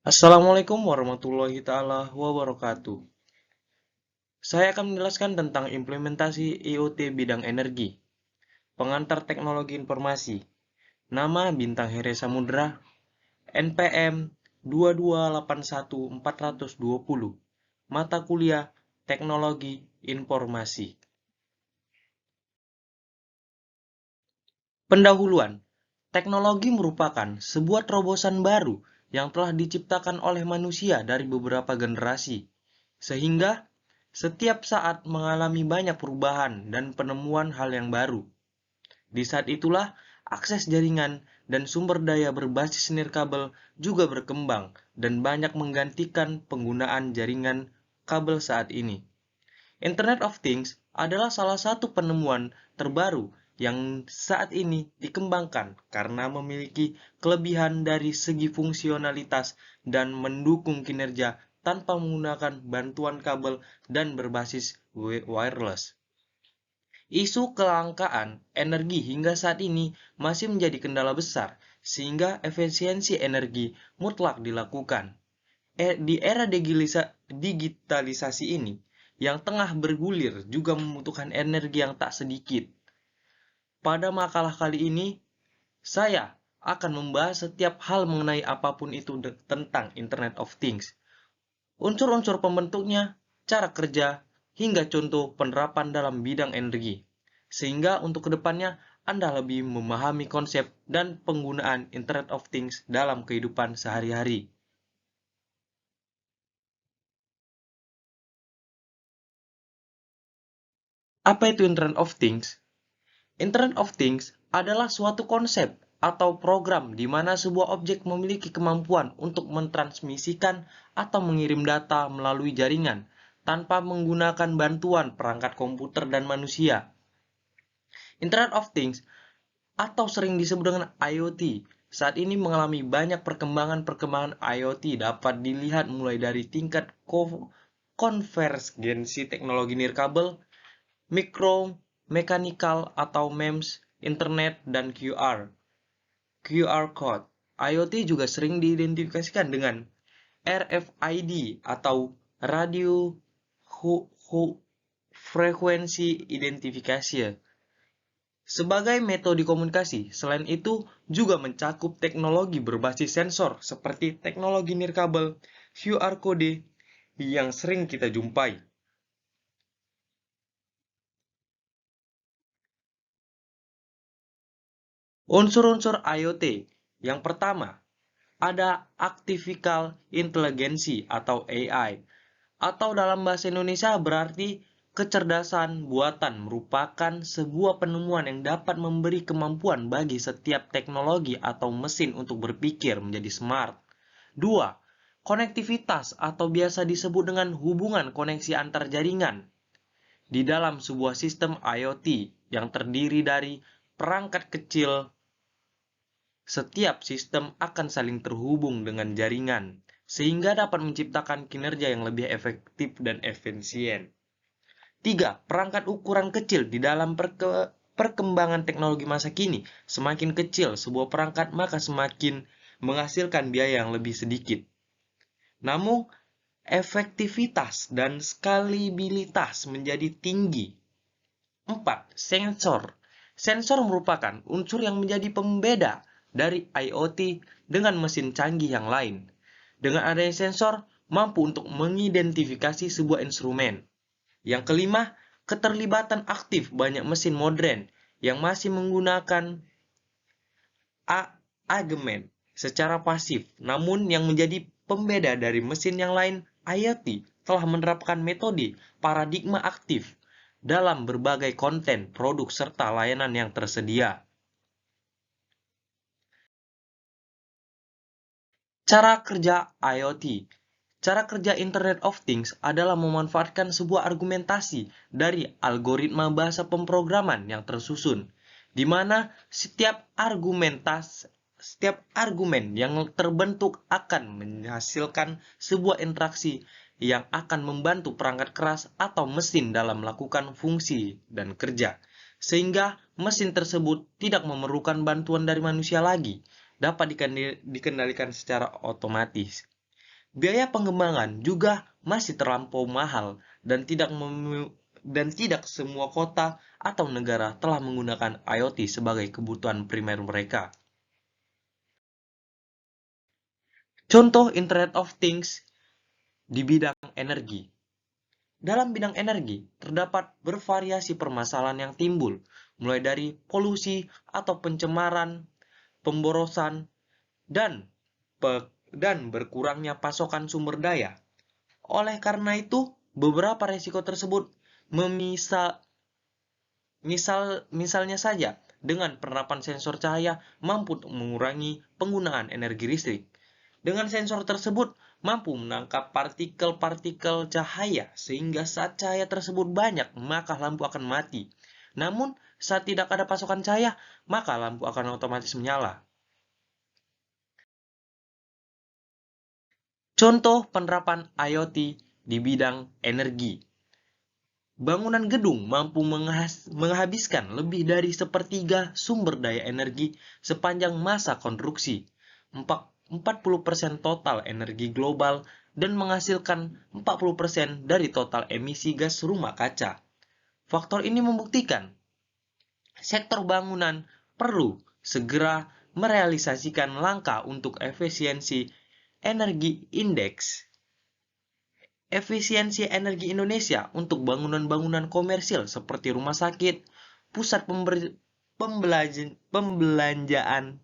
Assalamualaikum warahmatullahi taala wabarakatuh. Saya akan menjelaskan tentang implementasi IoT bidang energi, pengantar teknologi informasi. Nama Bintang Here Samudra, NPM 2281420. Mata kuliah Teknologi Informasi. Pendahuluan. Teknologi merupakan sebuah terobosan baru yang telah diciptakan oleh manusia dari beberapa generasi, sehingga setiap saat mengalami banyak perubahan dan penemuan hal yang baru. Di saat itulah, akses jaringan dan sumber daya berbasis nirkabel juga berkembang dan banyak menggantikan penggunaan jaringan kabel saat ini. Internet of Things adalah salah satu penemuan terbaru yang saat ini dikembangkan karena memiliki kelebihan dari segi fungsionalitas dan mendukung kinerja tanpa menggunakan bantuan kabel dan berbasis wireless. Isu kelangkaan energi hingga saat ini masih menjadi kendala besar, sehingga efisiensi energi mutlak dilakukan. Di era digitalisasi ini, yang tengah bergulir juga membutuhkan energi yang tak sedikit. Pada makalah kali ini, saya akan membahas setiap hal mengenai apapun itu tentang Internet of Things. Unsur-unsur pembentuknya, cara kerja, hingga contoh penerapan dalam bidang energi. Sehingga untuk kedepannya, Anda lebih memahami konsep dan penggunaan Internet of Things dalam kehidupan sehari-hari. Apa itu Internet of Things? Internet of Things adalah suatu konsep atau program di mana sebuah objek memiliki kemampuan untuk mentransmisikan atau mengirim data melalui jaringan tanpa menggunakan bantuan perangkat komputer dan manusia. Internet of Things atau sering disebut dengan IoT saat ini mengalami banyak perkembangan IoT dapat dilihat mulai dari tingkat konvergensi teknologi nirkabel, mikro, mechanical atau MEMS, internet, dan QR code. IoT juga sering diidentifikasikan dengan RFID atau radio frekuensi identifikasi sebagai metode komunikasi. Selain itu, juga mencakup teknologi berbasis sensor seperti teknologi nirkabel, QR code yang sering kita jumpai. Unsur-unsur IoT. Yang pertama, ada Artificial Intelligence atau AI. Atau dalam bahasa Indonesia berarti kecerdasan buatan merupakan sebuah penemuan yang dapat memberi kemampuan bagi setiap teknologi atau mesin untuk berpikir menjadi smart. 2. Konektivitas atau biasa disebut dengan hubungan koneksi antar jaringan. Di dalam sebuah sistem IoT yang terdiri dari perangkat kecil, setiap sistem akan saling terhubung dengan jaringan, sehingga dapat menciptakan kinerja yang lebih efektif dan efisien. 3. Perangkat ukuran kecil di dalam perkembangan teknologi masa kini. Semakin kecil sebuah perangkat, maka semakin menghasilkan biaya yang lebih sedikit. Namun, efektivitas dan skalibilitas menjadi tinggi. 4. Sensor. Sensor merupakan unsur yang menjadi pembeda dari IoT dengan mesin canggih yang lain. Dengan adanya sensor, mampu untuk mengidentifikasi sebuah instrumen. Yang kelima, keterlibatan aktif banyak mesin modern yang masih menggunakan agemen secara pasif. Namun yang menjadi pembeda dari mesin yang lain, IoT telah menerapkan metode paradigma aktif dalam berbagai konten, produk, serta layanan yang tersedia. Cara kerja IoT. Cara kerja Internet of Things adalah memanfaatkan sebuah argumentasi dari algoritma bahasa pemrograman yang tersusun, di mana setiap argumen yang terbentuk akan menghasilkan sebuah interaksi yang akan membantu perangkat keras atau mesin dalam melakukan fungsi dan kerja, sehingga mesin tersebut tidak memerlukan bantuan dari manusia lagi, dapat dikendalikan secara otomatis. Biaya pengembangan juga masih terlampau mahal dan tidak semua kota atau negara telah menggunakan IoT sebagai kebutuhan primer mereka. Contoh Internet of Things di bidang energi. Dalam bidang energi, terdapat bervariasi permasalahan yang timbul, mulai dari polusi atau pencemaran, pemborosan, dan berkurangnya pasokan sumber daya. Oleh karena itu, beberapa resiko tersebut misalnya saja, dengan penerapan sensor cahaya mampu mengurangi penggunaan energi listrik. Dengan sensor tersebut mampu menangkap partikel-partikel cahaya sehingga saat cahaya tersebut banyak, maka lampu akan mati. Namun, saat tidak ada pasokan cahaya, maka lampu akan otomatis menyala. Contoh penerapan IoT di bidang energi. Bangunan gedung mampu menghabiskan lebih dari sepertiga sumber daya energi sepanjang masa konstruksi, 40% total energi global, dan menghasilkan 40% dari total emisi gas rumah kaca. Faktor ini membuktikan sektor bangunan perlu segera merealisasikan langkah untuk efisiensi energi Indonesia untuk bangunan-bangunan komersil seperti rumah sakit, pusat pembelanjaan,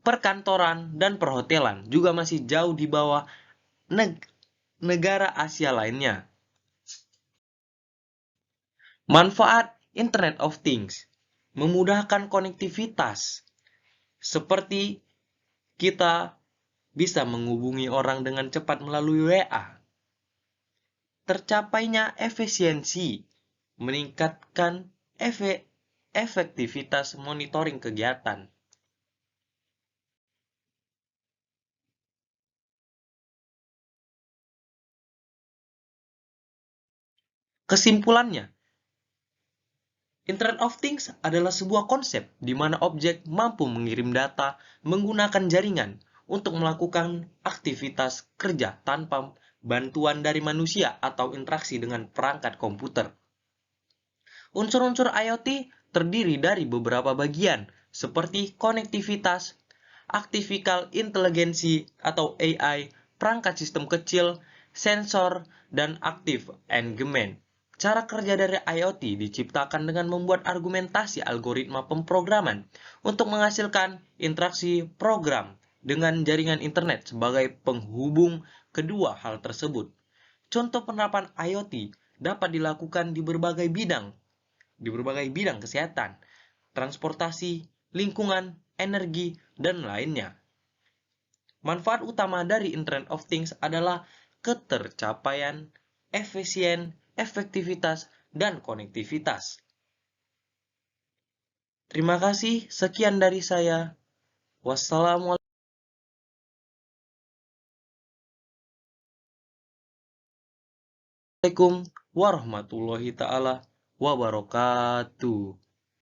perkantoran, dan perhotelan juga masih jauh di bawah negara Asia lainnya. Manfaat Internet of Things memudahkan konektivitas, seperti kita bisa menghubungi orang dengan cepat melalui WA. Tercapainya efisiensi meningkatkan efektivitas monitoring kegiatan. Kesimpulannya, Internet of Things adalah sebuah konsep di mana objek mampu mengirim data menggunakan jaringan untuk melakukan aktivitas kerja tanpa bantuan dari manusia atau interaksi dengan perangkat komputer. Unsur-unsur IoT terdiri dari beberapa bagian, seperti konektivitas, artificial intelligence atau AI, perangkat sistem kecil, sensor, dan active engagement. Cara kerja dari IoT diciptakan dengan membuat argumentasi algoritma pemrograman untuk menghasilkan interaksi program dengan jaringan internet sebagai penghubung kedua hal tersebut. Contoh penerapan IoT dapat dilakukan di berbagai bidang kesehatan, transportasi, lingkungan, energi, dan lainnya. Manfaat utama dari Internet of Things adalah ketercapaian, efektivitas, dan konektivitas. Terima kasih, sekian dari saya. Wassalamualaikum warahmatullahi taala wabarakatuh.